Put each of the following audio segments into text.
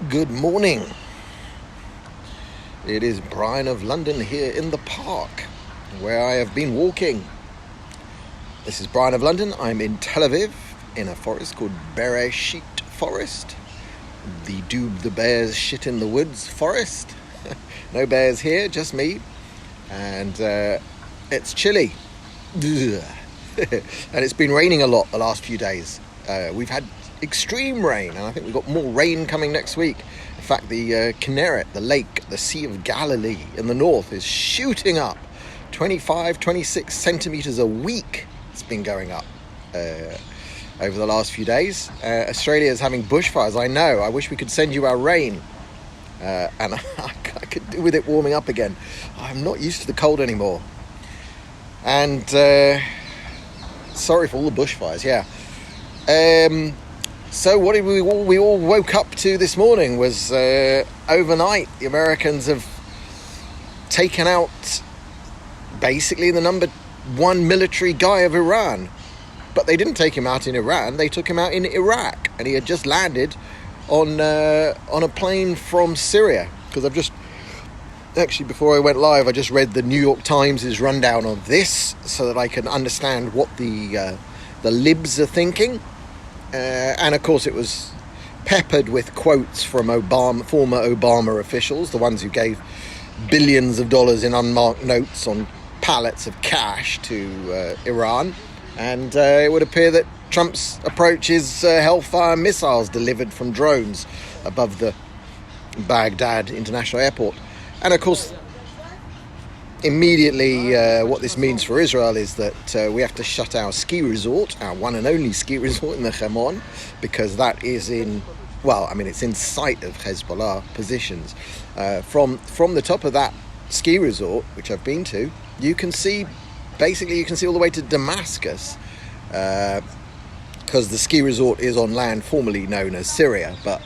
Good morning. It is Brian of London here in the park where I have been walking. This is Brian of London. I'm in Tel Aviv in a forest called Bereshit Forest. The Doob the Bears Shit in the Woods forest. No bears here, just me. And it's chilly. And it's been raining a lot the last few days. We've had extreme rain, and I think we've got more rain coming next week. In fact, the Kinneret, the lake, the Sea of Galilee in the north is shooting up 25, 26 centimetres a week. It's been going up over the last few days. Australia is having bushfires, I know. I wish we could send you our rain. And I could do with it warming up again. I'm not used to the cold anymore. And sorry for all the bushfires, yeah. So what did we all woke up to this morning was overnight the Americans have taken out basically the number one military guy of Iran. But they didn't take him out in Iran, they took him out in Iraq. And he had just landed on a plane from Syria. Because I've just, actually before I went live, I just read the New York Times' rundown of this so that I can understand what the libs are thinking. And of course it was peppered with quotes from former Obama officials, the ones who gave billions of dollars in unmarked notes on pallets of cash to Iran. And it would appear that Trump's approach is Hellfire missiles delivered from drones above the Baghdad International Airport. And of course, immediately what this means for Israel is that we have to shut our ski resort, our one and only ski resort in the Hemon, because that is it's in sight of Hezbollah positions. From the top of that ski resort, which I've been to, you can see all the way to Damascus, because the ski resort is on land formerly known as Syria, but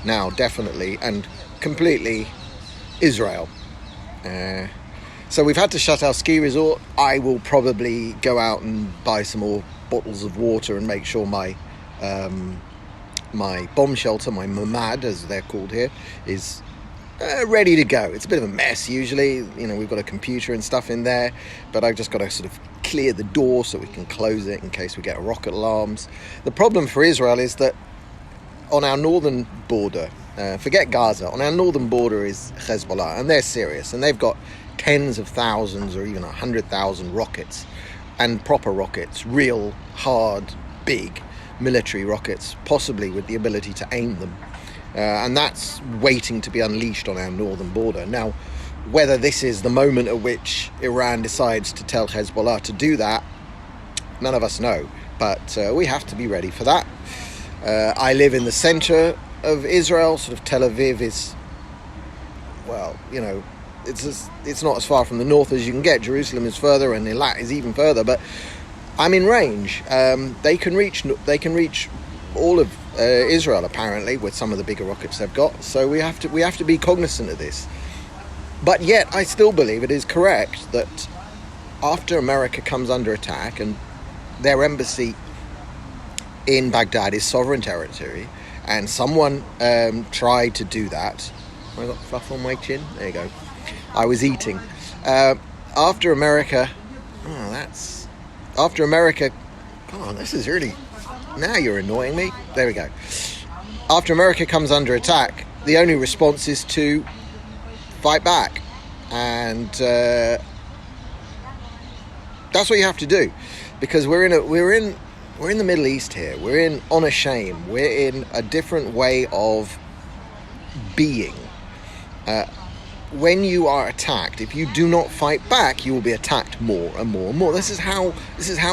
now definitely and completely Israel. So we've had to shut our ski resort. I will probably go out and buy some more bottles of water and make sure my bomb shelter, my mamad as they're called here, is ready to go. It's a bit of a mess usually. We've got a computer and stuff in there, but I've just got to sort of clear the door so we can close it in case we get rocket alarms. The problem for Israel is that on our northern border, forget Gaza, on our northern border is Hezbollah, and they're serious, and they've got tens of thousands or even 100,000 rockets, and proper rockets, real, hard, big military rockets, possibly with the ability to aim them. And that's waiting to be unleashed on our northern border. Now, whether this is the moment at which Iran decides to tell Hezbollah to do that, none of us know. But we have to be ready for that. I live in the center of Israel. Sort of Tel Aviv is, it's not as far from the north as you can get. Jerusalem is further, and Eilat is even further. But I'm in range. They can reach all of Israel apparently with some of the bigger rockets they've got. So we have to be cognizant of this. But yet, I still believe it is correct that after America comes under attack and their embassy in Baghdad is sovereign territory, and someone tried to do that. I got fluff on my chin. There you go. I was eating. After America, come on, this is really, now you're annoying me. There we go. After America comes under attack, the only response is to fight back. And that's what you have to do, because we're in the Middle East here. We're in on a shame. We're in a different way of being. When you are attacked, if you do not fight back, you will be attacked more and more and more. This is how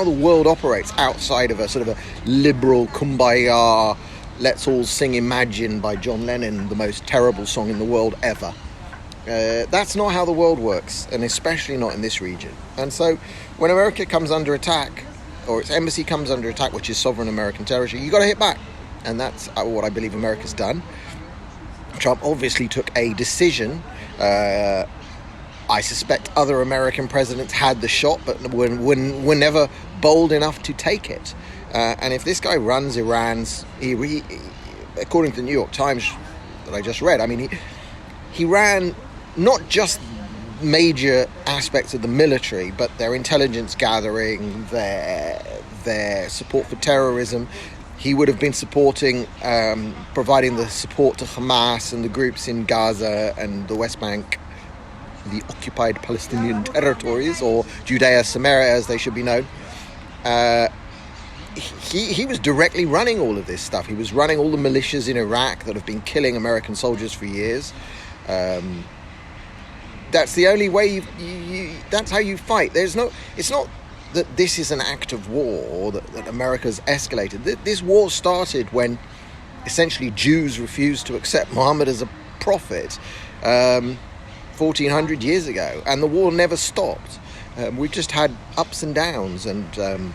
the world operates outside of a sort of a liberal kumbaya, let's all sing Imagine by John Lennon, the most terrible song in the world ever. That's not how the world works, and especially not in this region. And so when America comes under attack, or its embassy comes under attack, which is sovereign American territory, you got to hit back. And that's what I believe America's done. Trump obviously took a decision. I suspect other American presidents had the shot, but were never bold enough to take it. And if this guy runs Iran's, according to the New York Times that I just read. I mean, he ran not just major aspects of the military, but their intelligence gathering, their support for terrorism. He would have been supporting, providing the support to Hamas and the groups in Gaza and the West Bank, the occupied Palestinian territories, or Judea Samaria as they should be known. He was directly running all of this stuff. He was running all the militias in Iraq that have been killing American soldiers for years. That's the only way that's how you fight. It's not that this is an act of war or that America's escalated. This war started when essentially Jews refused to accept Muhammad as a prophet 1,400 years ago, and the war never stopped. We've just had ups and downs, and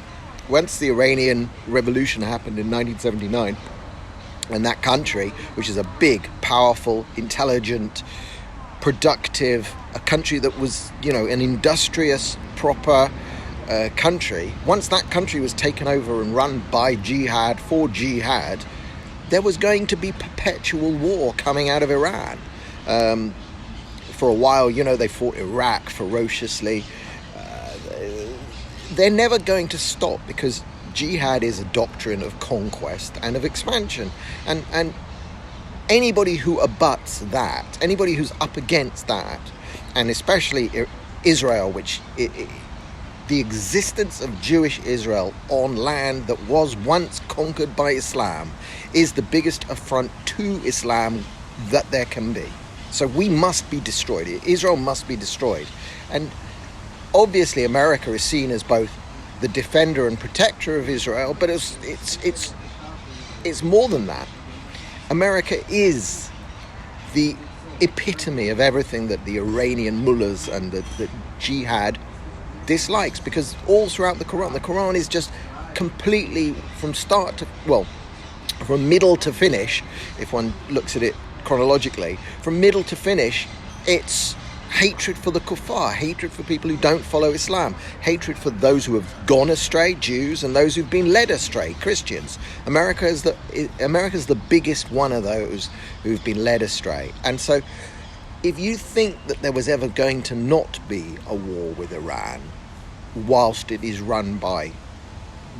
once the Iranian Revolution happened in 1979, and that country, which is a big, powerful, intelligent, productive, a country that was, an industrious, proper country, once that country was taken over and run by jihad, for jihad, there was going to be perpetual war coming out of Iran. For a while, they fought Iraq ferociously. They're never going to stop, because jihad is a doctrine of conquest and of expansion. And anybody who abuts that, anybody who's up against that, and especially Israel, which the existence of Jewish Israel on land that was once conquered by Islam is the biggest affront to Islam that there can be. So we must be destroyed. Israel must be destroyed. And obviously America is seen as both the defender and protector of Israel, but it's more than that. America is the epitome of everything that the Iranian mullahs and the jihad dislikes, because all throughout the Quran is just completely from middle to finish, if one looks at it chronologically, from middle to finish, it's hatred for the kuffar, hatred for people who don't follow Islam, hatred for those who have gone astray, Jews, and those who've been led astray, Christians. America's the biggest one of those who've been led astray. And so if you think that there was ever going to not be a war with Iran whilst it is run by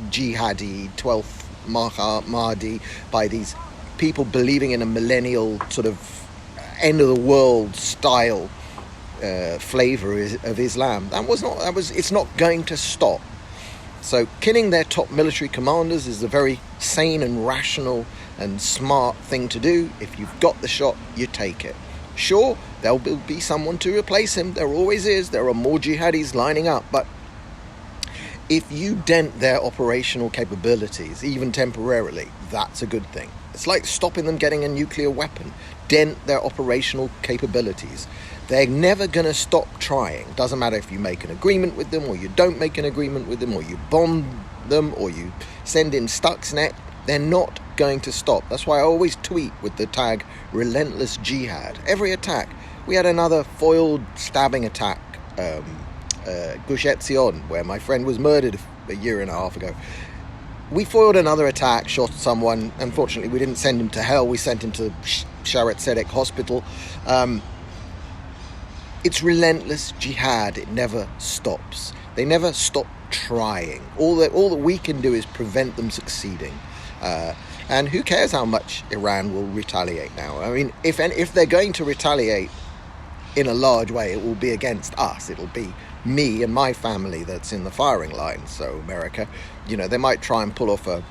jihadi, 12th Mahdi, by these people believing in a millennial sort of end of the world style flavor of Islam, it's not going to stop. So killing their top military commanders is a very sane and rational and smart thing to do. If you've got the shot, you take it. Sure, there'll be someone to replace him. There always is. There are more jihadis lining up. But if you dent their operational capabilities, even temporarily, that's a good thing. It's like stopping them getting a nuclear weapon. Dent their operational capabilities. They're never going to stop trying. Doesn't matter if you make an agreement with them or you don't make an agreement with them, or you bomb them or you send in Stuxnet. They're not going to stop. That's why I always tweet with the tag relentless jihad. Every attack. We had another foiled stabbing attack, Gush Etzion, where my friend was murdered a year and a half ago. We foiled another attack, shot someone. Unfortunately, we didn't send him to hell. We sent him to Sharet Tzedek Hospital. It's relentless jihad. It never stops. They never stop trying. All that we can do is prevent them succeeding. And who cares how much Iran will retaliate now? I mean, if they're going to retaliate in a large way, it will be against us. It'll be me and my family that's in the firing line. So America, they might try and pull off a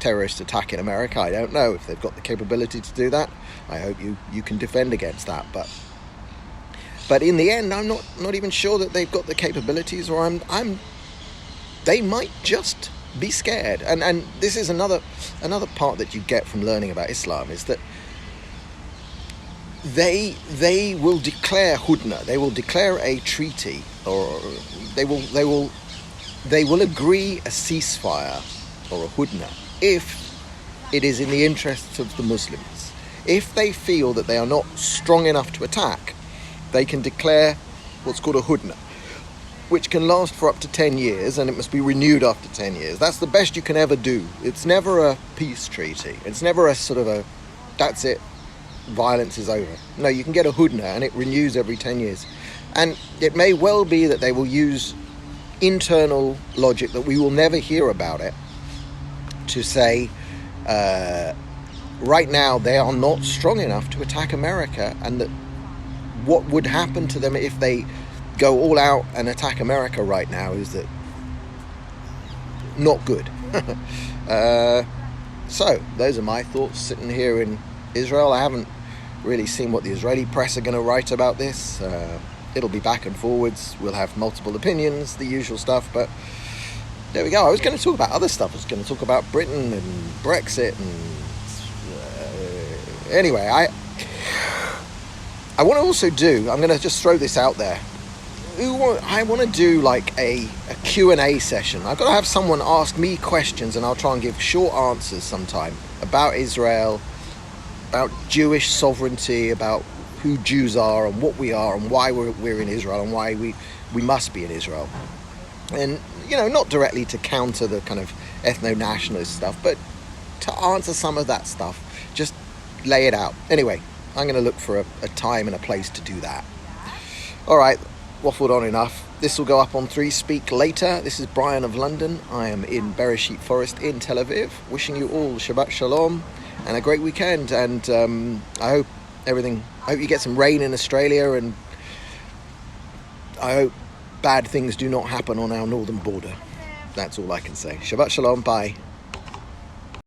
terrorist attack in America. I don't know if they've got the capability to do that. I hope you can defend against that. But in the end, I'm not even sure that they've got the capabilities, or they might just be scared. And this is another part that you get from learning about Islam, is that they will declare hudna, they will declare a treaty, or they will agree a ceasefire or a hudna if it is in the interests of the Muslims. If they feel that they are not strong enough to attack, they can declare what's called a hudna, which can last for up to 10 years, and it must be renewed after 10 years. That's the best you can ever do. It's never a peace treaty. It's never a sort of that's it, violence is over. No, you can get a hudna and it renews every 10 years. And it may well be that they will use internal logic that we will never hear about it to say, right now they are not strong enough to attack America, and that what would happen to them if they go all out and attack America right now is that not good. So those are my thoughts sitting here in Israel. I haven't really seen what the Israeli press are going to write about this. It'll be back and forwards. We'll have multiple opinions, the usual stuff, but there we go. I was going to talk about other stuff. I was going to talk about Britain and Brexit and anyway, I want to also do, I'm going to just throw this out there, I want to do like a Q&A session. I've got to have someone ask me questions and I'll try and give short answers sometime about Israel, about Jewish sovereignty, about who Jews are and what we are and why we're in Israel and why we must be in Israel. And, you know, not directly to counter the kind of ethno-nationalist stuff, but to answer some of that stuff. Just lay it out. Anyway, I'm going to look for a time and a place to do that. All right, waffled on enough. This will go up on 3 Speak later. This is Brian of London. I am in Bereshit Forest in Tel Aviv. Wishing you all Shabbat Shalom and a great weekend. And I hope you get some rain in Australia, and I hope bad things do not happen on our northern border. That's all I can say. Shabbat Shalom. Bye.